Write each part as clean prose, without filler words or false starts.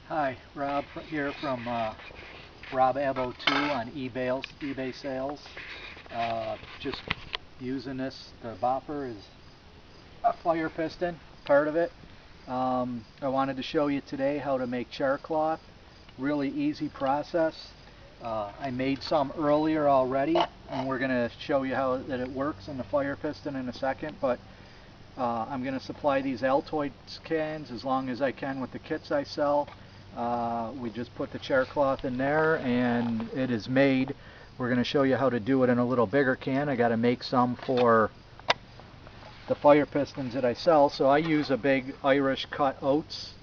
Hi, Rob here from RobAbo2 on eBay sales. Just using this. The bopper is a fire piston, part of it. I wanted to show you today how to make char cloth. Really easy process. I made some earlier already, and we're going to show you how that it works in the fire piston in a second. But I'm going to supply these Altoid cans as long as I can with the kits I sell. We just put the char cloth in there and it is made. We're going to show you how to do it in a little bigger can. I got to make some for the fire pistons that I sell, so I use a big Irish cut oats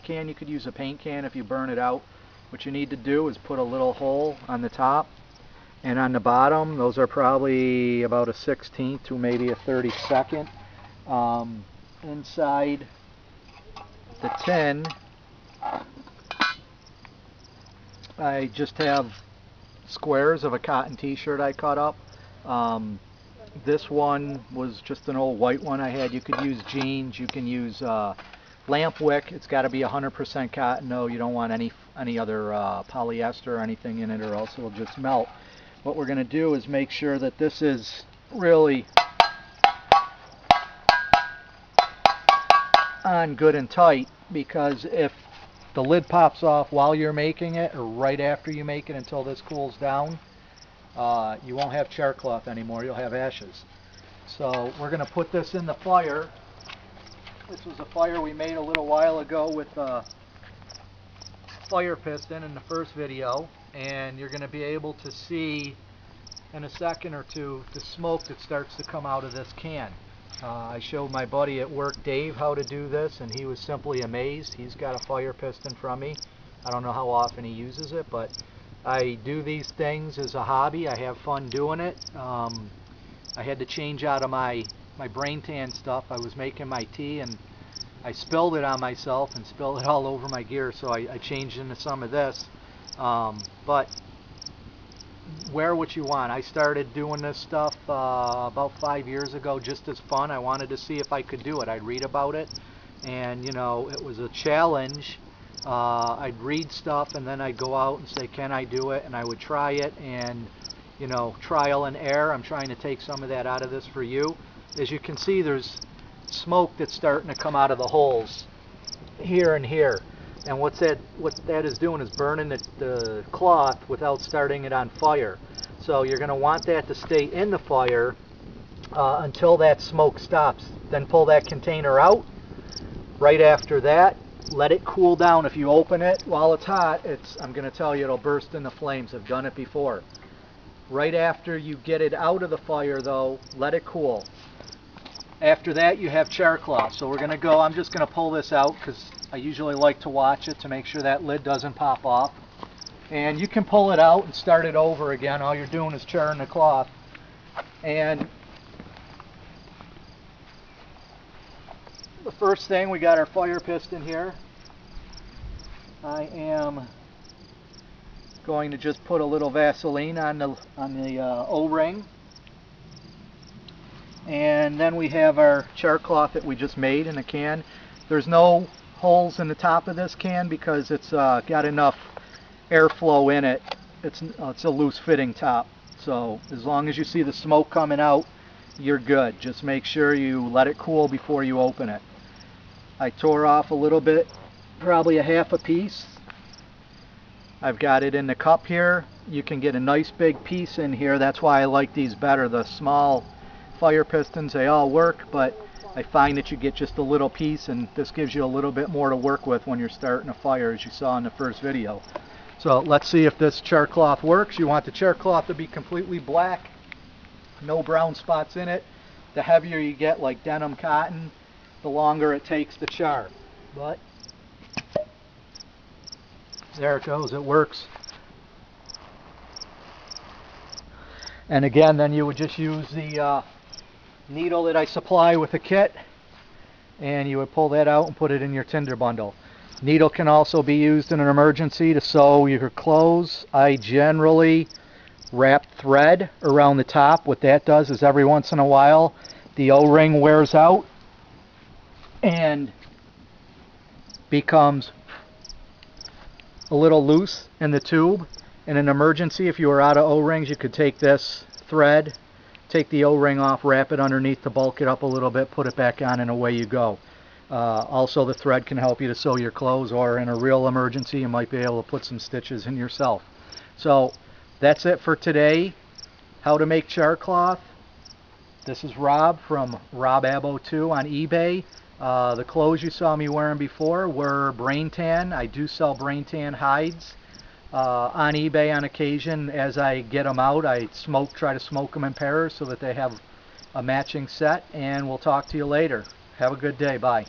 can. You could use a paint can if you burn it out. What you need to do is put a little hole on the top and on the bottom. Those are probably about a 16th to maybe a 32nd. Inside the tin I just have squares of a cotton t-shirt I cut up. This one was just an old white one I had. You could use jeans, you can use lamp wick. It's got to be 100% cotton though. You don't want any other polyester or anything in it, or else it'll just melt. What we're going to do is make sure that this is really on good and tight, because if the lid pops off while you're making it or right after you make it until this cools down, you won't have char cloth anymore, you'll have ashes. So we're going to put this in the fire. This was a fire we made a little while ago with a fire piston in the first video, and you're going to be able to see in a second or two the smoke that starts to come out of this can. I showed my buddy at work, Dave, how to do this, and he was simply amazed. He's got a fire piston from me. I don't know how often he uses it, but I do these things as a hobby. I have fun doing it. I had to change out of my brain tan stuff. I was making my tea and I spilled it on myself and spilled it all over my gear, so I changed into some of this. But wear what you want. I started doing this stuff about 5 years ago just as fun. I wanted to see if I could do it. I'd read about it, and you know, it was a challenge. I'd read stuff and then I'd go out and say, can I do it? And I would try it, and you know, trial and error. I'm trying to take some of that out of this for you. As you can see, there's smoke that's starting to come out of the holes here and here. And what that is doing is burning the cloth without starting it on fire. So you're going to want that to stay in the fire until that smoke stops. Then pull that container out. Right after that, let it cool down. If you open it while it's hot, I'm going to tell you, it'll burst into flames. I've done it before. Right after you get it out of the fire though, let it cool. After that, you have char cloth. So we're going to go, I'm just going to pull this out because I usually like to watch it to make sure that lid doesn't pop off. And you can pull it out and start it over again. All you're doing is charring the cloth. And the first thing, we got our fire piston here. I am going to just put a little Vaseline on the O-ring. And then we have our char cloth that we just made in a can. There's no holes in the top of this can because it's got enough airflow in it. It's a loose fitting top, so as long as you see the smoke coming out, you're good. Just make sure you let it cool before you open it. I tore off a little bit, probably a half a piece. I've got it in the cup here. You can get a nice big piece in here. That's why I like these better. The small fire pistons, they all work, but I find that you get just a little piece, and this gives you a little bit more to work with when you're starting a fire, as you saw in the first video. So let's see if this char cloth works. You want the char cloth to be completely black, no brown spots in it. The heavier you get, like denim cotton, the longer it takes to char. But there it goes, it works. And again, then you would just use the needle that I supply with a kit, and you would pull that out and put it in your tinder bundle. Needle can also be used in an emergency to sew your clothes. I generally wrap thread around the top. What that does is every once in a while the O-ring wears out and becomes a little loose in the tube. In an emergency, if you were out of O-rings, you could take this thread, take the O-ring off, wrap it underneath to bulk it up a little bit, put it back on, and away you go. Also, the thread can help you to sew your clothes, or in a real emergency, you might be able to put some stitches in yourself. So that's it for today. How to make char cloth. This is Rob from RobAbo2 on eBay. The clothes you saw me wearing before were brain tan. I do sell brain tan hides on eBay on occasion. As I get them out, I try to smoke them in pairs so that they have a matching set. And we'll talk to you later. Have a good day. Bye.